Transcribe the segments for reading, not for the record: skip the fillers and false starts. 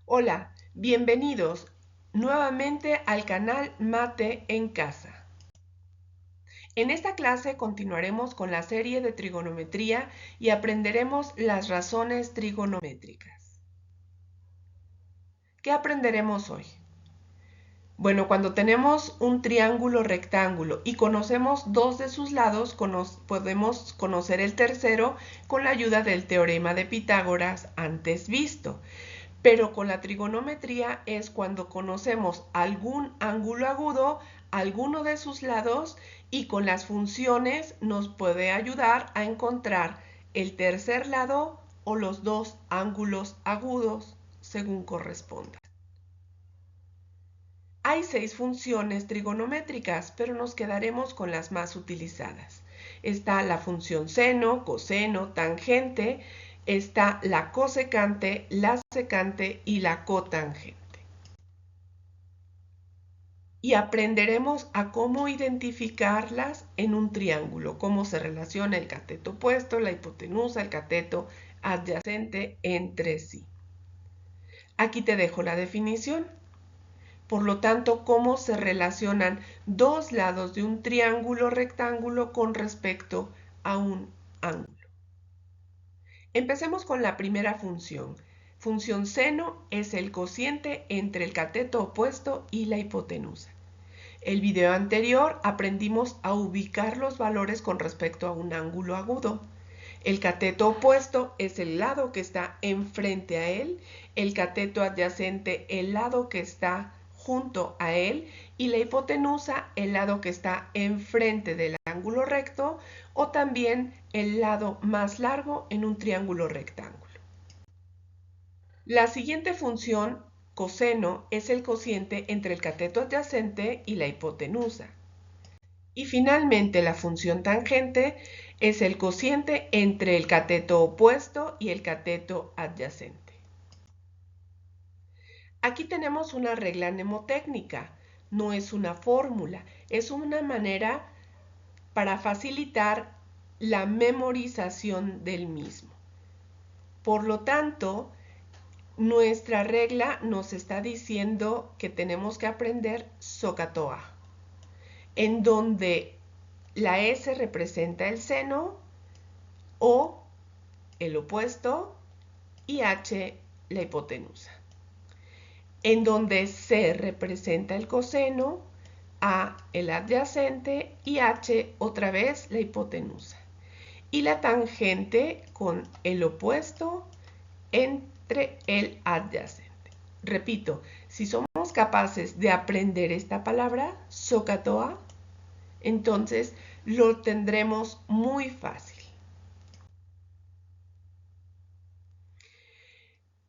Hola, bienvenidos nuevamente al canal Mate en Casa. En esta clase continuaremos con la serie de trigonometría y aprenderemos las razones trigonométricas. ¿Qué aprenderemos hoy? Bueno, cuando tenemos un triángulo rectángulo y conocemos dos de sus lados, podemos conocer el tercero con la ayuda del teorema de Pitágoras antes visto. Pero con la trigonometría es cuando conocemos algún ángulo agudo, alguno de sus lados, y con las funciones nos puede ayudar a encontrar el tercer lado o los dos ángulos agudos según corresponda. Hay 6 funciones trigonométricas, pero nos quedaremos con las más utilizadas. Está la función seno, coseno, tangente, está la cosecante, la secante y la cotangente. Y aprenderemos a cómo identificarlas en un triángulo, cómo se relaciona el cateto opuesto, la hipotenusa, el cateto adyacente entre sí. Aquí te dejo la definición. Por lo tanto, cómo se relacionan dos lados de un triángulo rectángulo con respecto a un ángulo. Empecemos con la primera función. Función seno es el cociente entre el cateto opuesto y la hipotenusa. El video anterior aprendimos a ubicar los valores con respecto a un ángulo agudo. El cateto opuesto es el lado que está enfrente a él, el cateto adyacente el lado que está junto a él y la hipotenusa el lado que está enfrente del ángulo recto o también el lado más largo en un triángulo rectángulo. La siguiente función, coseno, es el cociente entre el cateto adyacente y la hipotenusa. Y finalmente la función tangente es el cociente entre el cateto opuesto y el cateto adyacente. Aquí tenemos una regla mnemotécnica, no es una fórmula, es una manera para facilitar la memorización del mismo. Por lo tanto, nuestra regla nos está diciendo que tenemos que aprender SOHCAHTOA, en donde la S representa el seno, O el opuesto y H la hipotenusa. En donde C representa el coseno, A el adyacente y H otra vez la hipotenusa. Y la tangente con el opuesto entre el adyacente. Repito, si somos capaces de aprender esta palabra, SOHCAHTOA, entonces lo tendremos muy fácil.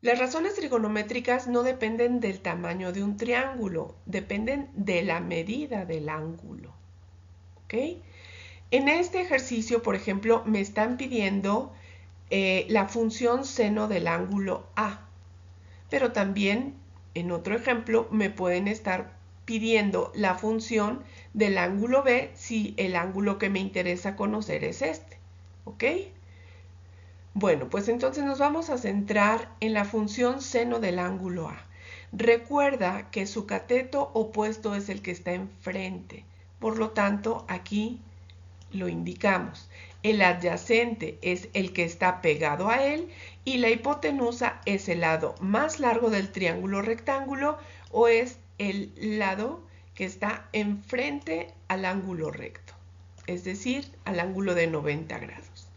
Las razones trigonométricas no dependen del tamaño de un triángulo, dependen de la medida del ángulo. ¿Ok? En este ejercicio, por ejemplo, me están pidiendo la función seno del ángulo A, pero también en otro ejemplo me pueden estar pidiendo la función del ángulo B si el ángulo que me interesa conocer es este. ¿Ok? Bueno, pues entonces nos vamos a centrar en la función seno del ángulo A. Recuerda que su cateto opuesto es el que está enfrente. Por lo tanto, aquí lo indicamos. El adyacente es el que está pegado a él y la hipotenusa es el lado más largo del triángulo rectángulo o es el lado que está enfrente al ángulo recto, es decir, al ángulo de 90 grados.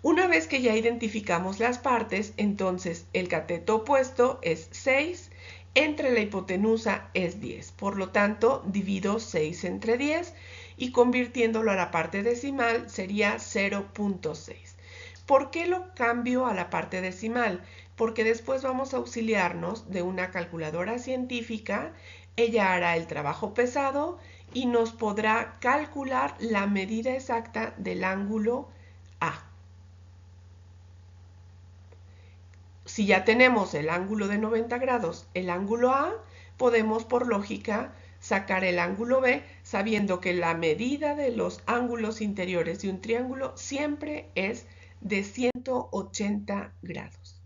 Una vez que ya identificamos las partes, entonces el cateto opuesto es 6, entre la hipotenusa es 10. Por lo tanto, divido 6 entre 10 y convirtiéndolo a la parte decimal sería 0.6. ¿Por qué lo cambio a la parte decimal? Porque después vamos a auxiliarnos de una calculadora científica. Ella hará el trabajo pesado y nos podrá calcular la medida exacta del ángulo A. Si ya tenemos el ángulo de 90 grados, el ángulo A, podemos por lógica sacar el ángulo B sabiendo que la medida de los ángulos interiores de un triángulo siempre es de 180 grados.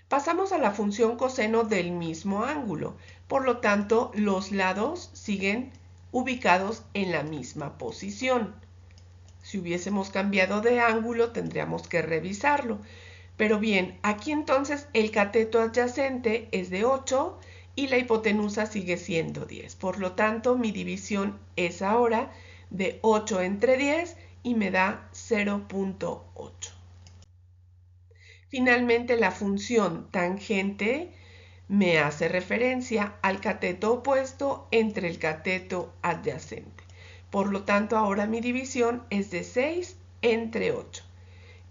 Pasamos a la función coseno del mismo ángulo. Por lo tanto, los lados siguen ubicados en la misma posición. Si hubiésemos cambiado de ángulo, tendríamos que revisarlo. Pero bien, aquí entonces el cateto adyacente es de 8 y la hipotenusa sigue siendo 10. Por lo tanto, mi división es ahora de 8 entre 10 y me da 0.8. Finalmente, la función tangente me hace referencia al cateto opuesto entre el cateto adyacente. Por lo tanto, ahora mi división es de 6 entre 8.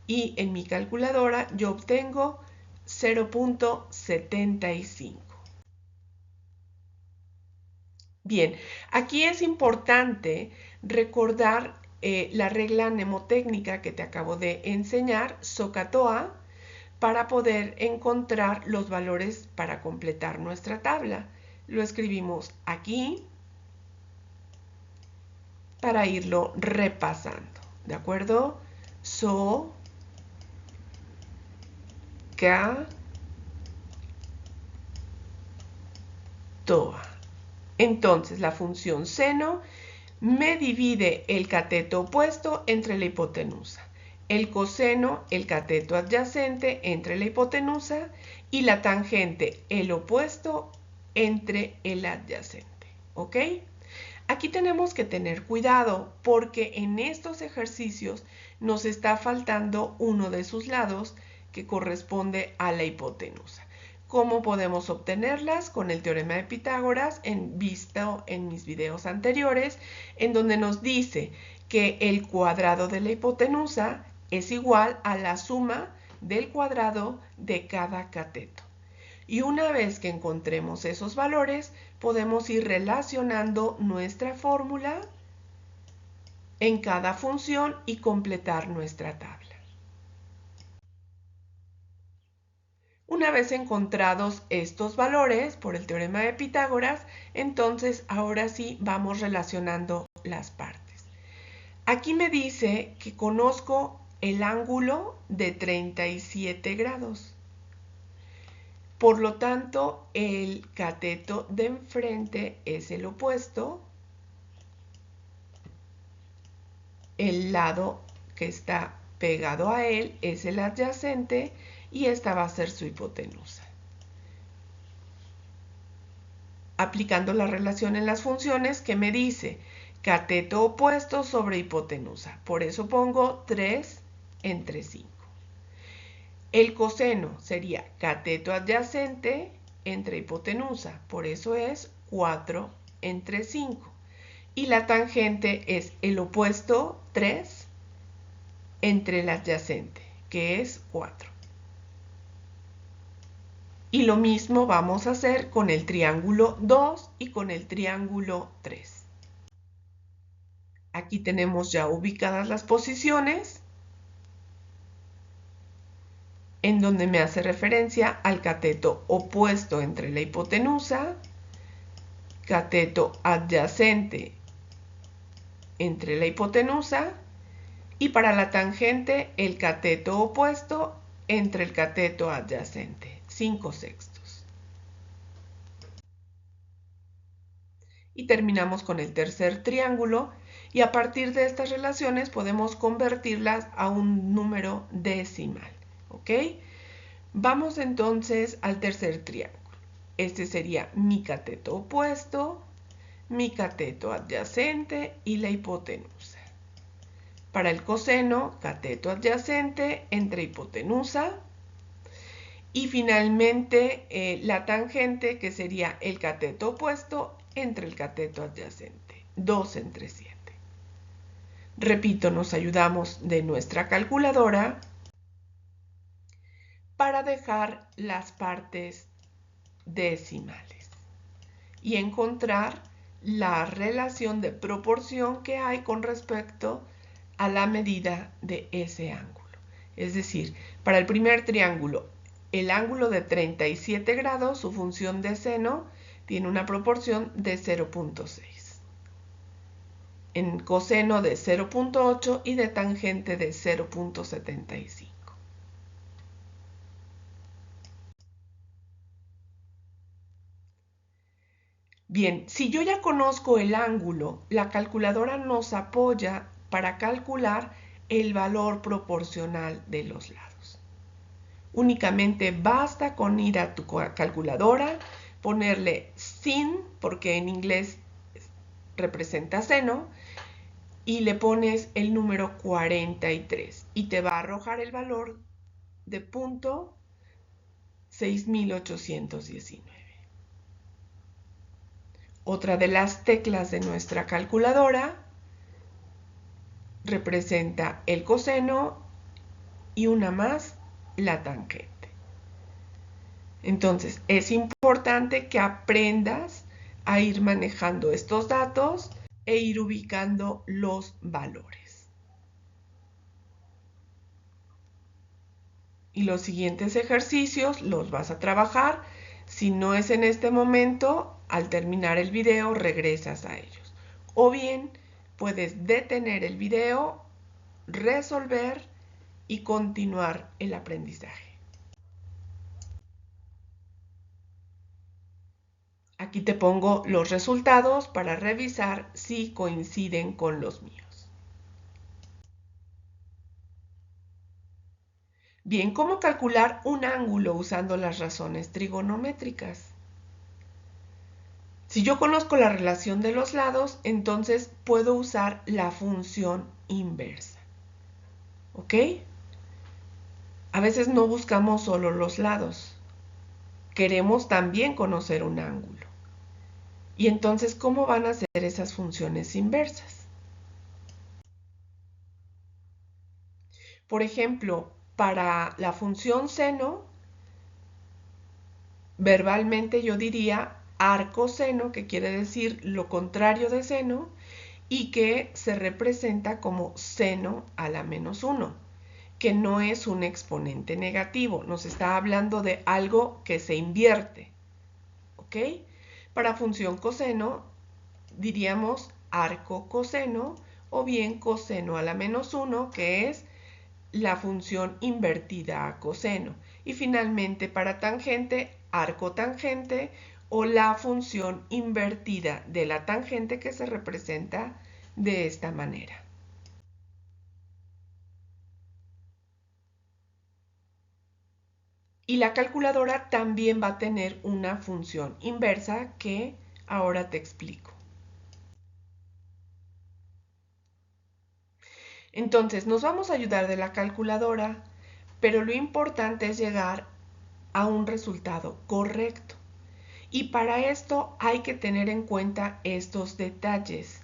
Y en mi calculadora yo obtengo 0.75. Bien, aquí es importante recordar la regla mnemotécnica que te acabo de enseñar, SOHCAHTOA, para poder encontrar los valores para completar nuestra tabla. Lo escribimos aquí para irlo repasando, ¿de acuerdo? SOHCAHTOA. Entonces, la función seno me divide el cateto opuesto entre la hipotenusa, el coseno, el cateto adyacente entre la hipotenusa y la tangente, el opuesto entre el adyacente. ¿Ok? Aquí tenemos que tener cuidado porque en estos ejercicios nos está faltando uno de sus lados que corresponde a la hipotenusa. ¿Cómo podemos obtenerlas? Con el teorema de Pitágoras, visto en mis videos anteriores, en donde nos dice que el cuadrado de la hipotenusa es igual a la suma del cuadrado de cada cateto. Y una vez que encontremos esos valores, podemos ir relacionando nuestra fórmula en cada función y completar nuestra tabla. Una vez encontrados estos valores por el teorema de Pitágoras, entonces ahora sí vamos relacionando las partes. Aquí me dice que conozco el ángulo de 37 grados. Por lo tanto, el cateto de enfrente es el opuesto. El lado que está pegado a él es el adyacente y esta va a ser su hipotenusa. Aplicando la relación en las funciones que me dice cateto opuesto sobre hipotenusa. Por eso pongo 3 entre 5. El coseno sería cateto adyacente entre hipotenusa. Por eso es 4 entre 5. Y la tangente es el opuesto 3 entre el adyacente, que es 4. Y lo mismo vamos a hacer con el triángulo 2 y con el triángulo 3. Aquí tenemos ya ubicadas las posiciones en donde me hace referencia al cateto opuesto entre la hipotenusa, cateto adyacente entre la hipotenusa y para la tangente el cateto opuesto entre el cateto adyacente, 5/6. Y terminamos con el tercer triángulo y a partir de estas relaciones podemos convertirlas a un número decimal. ¿Ok? Vamos entonces al tercer triángulo. Este sería mi cateto opuesto, mi cateto adyacente y la hipotenusa. Para el coseno, cateto adyacente entre hipotenusa. Y finalmente la tangente, que sería el cateto opuesto entre el cateto adyacente, 2 entre 7. Repito, nos ayudamos de nuestra calculadora para dejar las partes decimales y encontrar la relación de proporción que hay con respecto a la medida de ese ángulo. Es decir, para el primer triángulo, el ángulo de 37 grados, su función de seno, tiene una proporción de 0.6. En coseno de 0.8 y de tangente de 0.75. Bien, si yo ya conozco el ángulo, la calculadora nos apoya para calcular el valor proporcional de los lados. Únicamente basta con ir a tu calculadora, ponerle sin, porque en inglés representa seno, y le pones el número 43 y te va a arrojar el valor de punto 6819. Otra de las teclas de nuestra calculadora representa el coseno y una más, la tangente. Entonces, es importante que aprendas a ir manejando estos datos e ir ubicando los valores. Y los siguientes ejercicios los vas a trabajar. Si no es en este momento, al terminar el video regresas a ellos. O bien, puedes detener el video, resolver y continuar el aprendizaje. Aquí te pongo los resultados para revisar si coinciden con los míos. Bien, ¿cómo calcular un ángulo usando las razones trigonométricas? Si yo conozco la relación de los lados, entonces puedo usar la función inversa. ¿Ok? A veces no buscamos solo los lados. Queremos también conocer un ángulo. Y entonces, ¿cómo van a ser esas funciones inversas? Por ejemplo, para la función seno, verbalmente yo diría arcoseno, que quiere decir lo contrario de seno, y que se representa como seno a la menos 1, que no es un exponente negativo, nos está hablando de algo que se invierte. ¿Ok? Para función coseno diríamos arco coseno o bien coseno a la menos 1, que es la función invertida a coseno. Y finalmente para tangente, arco tangente o la función invertida de la tangente, que se representa de esta manera. Y la calculadora también va a tener una función inversa que ahora te explico. Entonces, nos vamos a ayudar de la calculadora, pero lo importante es llegar a un resultado correcto. Y para esto hay que tener en cuenta estos detalles.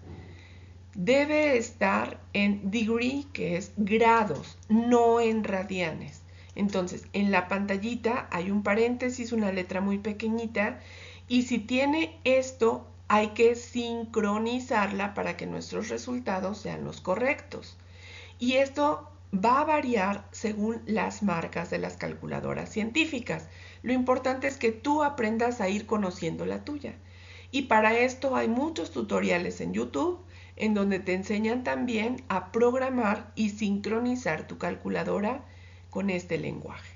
Debe estar en degree, que es grados, no en radianes. Entonces, en la pantallita hay un paréntesis, una letra muy pequeñita, y si tiene esto, hay que sincronizarla para que nuestros resultados sean los correctos. Y esto va a variar según las marcas de las calculadoras científicas. Lo importante es que tú aprendas a ir conociendo la tuya. Y para esto hay muchos tutoriales en YouTube en donde te enseñan también a programar y sincronizar tu calculadora con este lenguaje.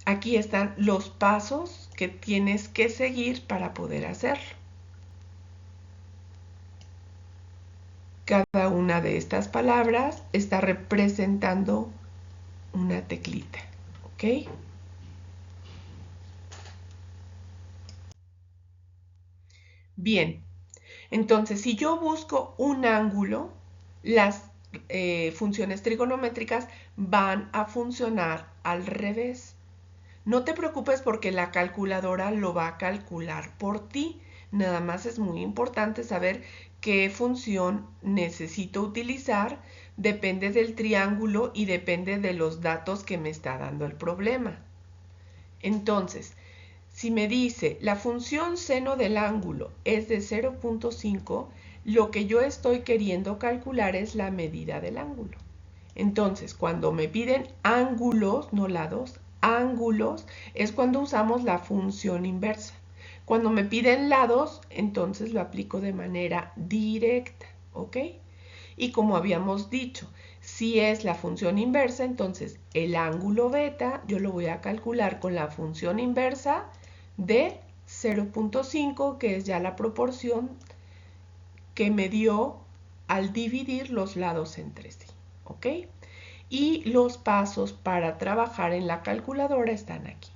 Aquí están los pasos que tienes que seguir para poder hacerlo. Cada una de estas palabras está representando una teclita, ¿ok? Bien, entonces si yo busco un ángulo, las funciones trigonométricas van a funcionar al revés. No te preocupes porque la calculadora lo va a calcular por ti. Nada más es muy importante saber qué función necesito utilizar. Depende del triángulo y depende de los datos que me está dando el problema. Entonces, si me dice la función seno del ángulo es de 0.5, lo que yo estoy queriendo calcular es la medida del ángulo. Entonces, cuando me piden ángulos, no lados, ángulos, es cuando usamos la función inversa. Cuando me piden lados, entonces lo aplico de manera directa, ¿ok? Y como habíamos dicho, si es la función inversa, entonces el ángulo beta yo lo voy a calcular con la función inversa de 0.5, que es ya la proporción que me dio al dividir los lados entre sí, ¿ok? Y los pasos para trabajar en la calculadora están aquí.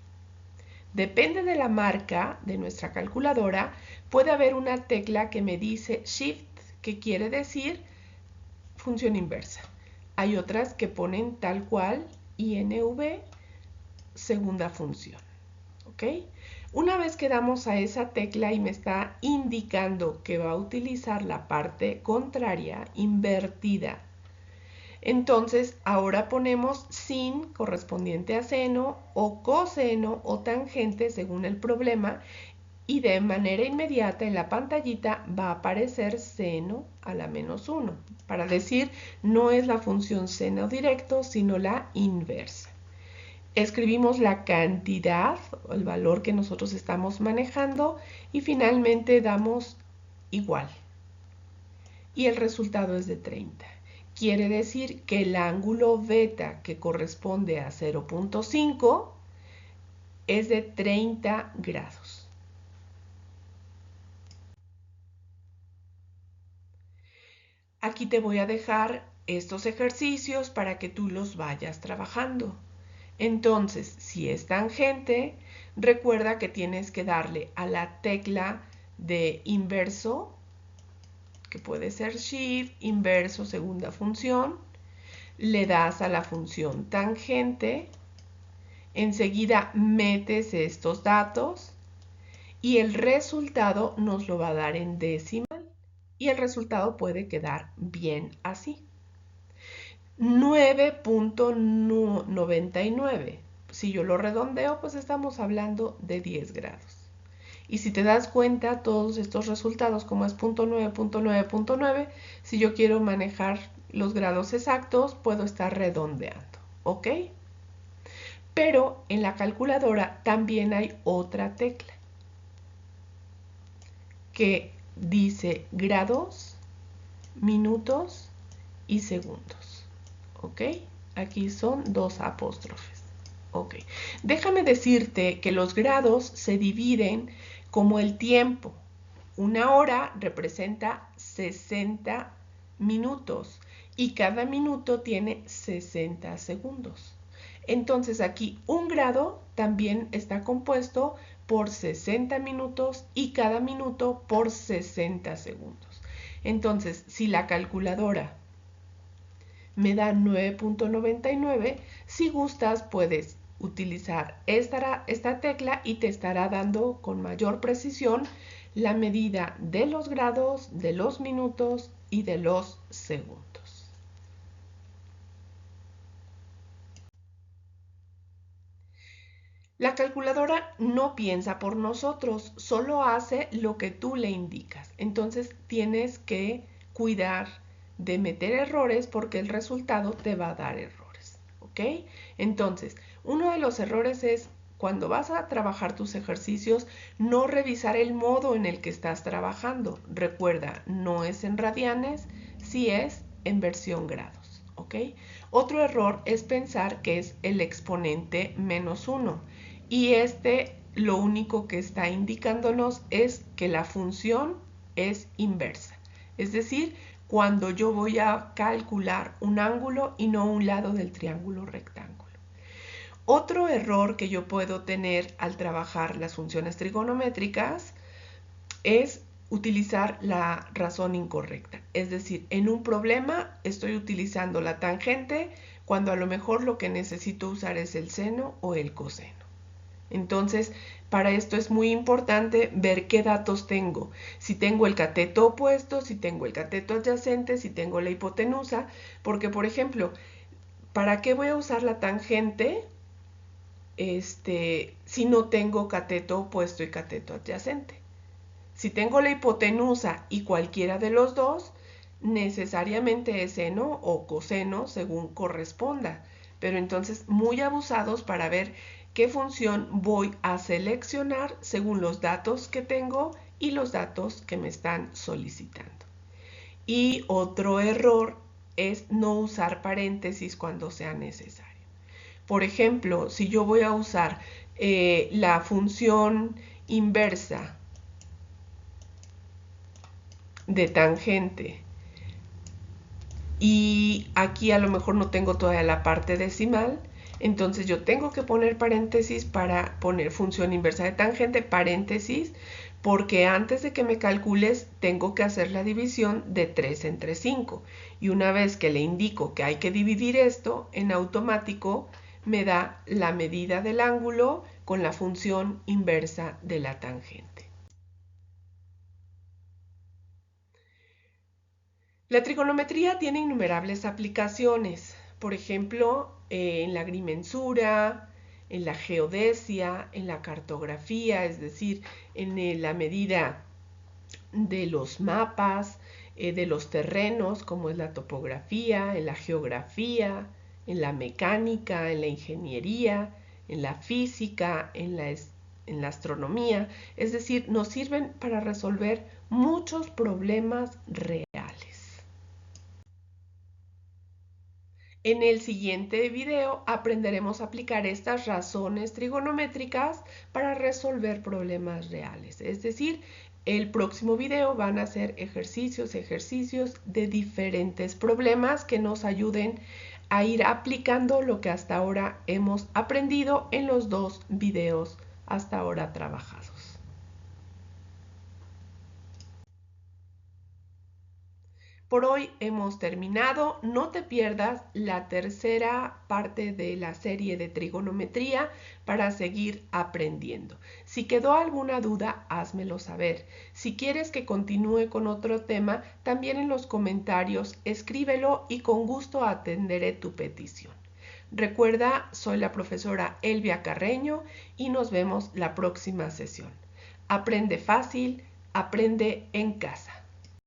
Depende de la marca de nuestra calculadora, puede haber una tecla que me dice Shift, que quiere decir función inversa. Hay otras que ponen tal cual INV, segunda función, ¿ok? Una vez que damos a esa tecla y me está indicando que va a utilizar la parte contraria, invertida, entonces ahora ponemos sin correspondiente a seno o coseno o tangente según el problema y de manera inmediata en la pantallita va a aparecer seno a la -1 para decir no es la función seno directo sino la inversa. Escribimos la cantidad, el valor que nosotros estamos manejando y finalmente damos igual. Y el resultado es de 30. Quiere decir que el ángulo beta que corresponde a 0.5 es de 30 grados. Aquí te voy a dejar estos ejercicios para que tú los vayas trabajando. Entonces, si es tangente, recuerda que tienes que darle a la tecla de inverso, que puede ser Shift, inverso, segunda función. Le das a la función tangente. Enseguida metes estos datos y el resultado nos lo va a dar en decimal. Y el resultado puede quedar bien así. 9.99. Si yo lo redondeo, pues estamos hablando de 10 grados. Y si te das cuenta, todos estos resultados, como es 0.9, 0.9, 0.9, si yo quiero manejar los grados exactos, puedo estar redondeando, ¿ok? Pero en la calculadora también hay otra tecla que dice grados, minutos y segundos, ¿ok? Aquí son dos apóstrofes, ¿ok? Déjame decirte que los grados se dividen como el tiempo. Una hora representa 60 minutos y cada minuto tiene 60 segundos. Entonces aquí un grado también está compuesto por 60 minutos y cada minuto por 60 segundos. Entonces, si la calculadora me da 9.99, si gustas puedes utilizar esta tecla y te estará dando con mayor precisión la medida de los grados, de los minutos y de los segundos. La calculadora no piensa por nosotros, solo hace lo que tú le indicas. Entonces tienes que cuidar de meter errores porque el resultado te va a dar errores, ¿ok? Entonces, uno de los errores es cuando vas a trabajar tus ejercicios, no revisar el modo en el que estás trabajando. Recuerda, no es en radianes, sí es en versión grados, ¿ok? Otro error es pensar que es el exponente -1. Y lo único que está indicándonos es que la función es inversa. Es decir, cuando yo voy a calcular un ángulo y no un lado del triángulo rectángulo. Otro error que yo puedo tener al trabajar las funciones trigonométricas es utilizar la razón incorrecta. Es decir, en un problema estoy utilizando la tangente cuando a lo mejor lo que necesito usar es el seno o el coseno. Entonces, para esto es muy importante ver qué datos tengo. Si tengo el cateto opuesto, si tengo el cateto adyacente, si tengo la hipotenusa, porque por ejemplo, ¿para qué voy a usar la tangente si no tengo cateto opuesto y cateto adyacente? Si tengo la hipotenusa y cualquiera de los dos, necesariamente es seno o coseno según corresponda. Pero entonces muy abusados para ver qué función voy a seleccionar según los datos que tengo y los datos que me están solicitando. Y otro error es no usar paréntesis cuando sea necesario. Por ejemplo, si yo voy a usar la función inversa de tangente, y aquí a lo mejor no tengo todavía la parte decimal, entonces yo tengo que poner paréntesis para poner función inversa de tangente, paréntesis, porque antes de que me calcules tengo que hacer la división de 3 entre 5. Y una vez que le indico que hay que dividir esto, en automático me da la medida del ángulo con la función inversa de la tangente. La trigonometría tiene innumerables aplicaciones, por ejemplo, en la agrimensura, en la geodesia, en la cartografía, es decir, en la medida de los mapas, de los terrenos, como es la topografía, en la geografía, en la mecánica, en la ingeniería, en la física, en la astronomía, es decir, nos sirven para resolver muchos problemas reales. En el siguiente video aprenderemos a aplicar estas razones trigonométricas para resolver problemas reales. Es decir, el próximo video van a ser ejercicios de diferentes problemas que nos ayuden a ir aplicando lo que hasta ahora hemos aprendido en los 2 videos hasta ahora trabajados. Por hoy hemos terminado. No te pierdas la tercera parte de la serie de trigonometría para seguir aprendiendo. Si quedó alguna duda, házmelo saber. Si quieres que continúe con otro tema, también en los comentarios escríbelo y con gusto atenderé tu petición. Recuerda, soy la profesora Elvia Carreño y nos vemos la próxima sesión. Aprende fácil, aprende en casa.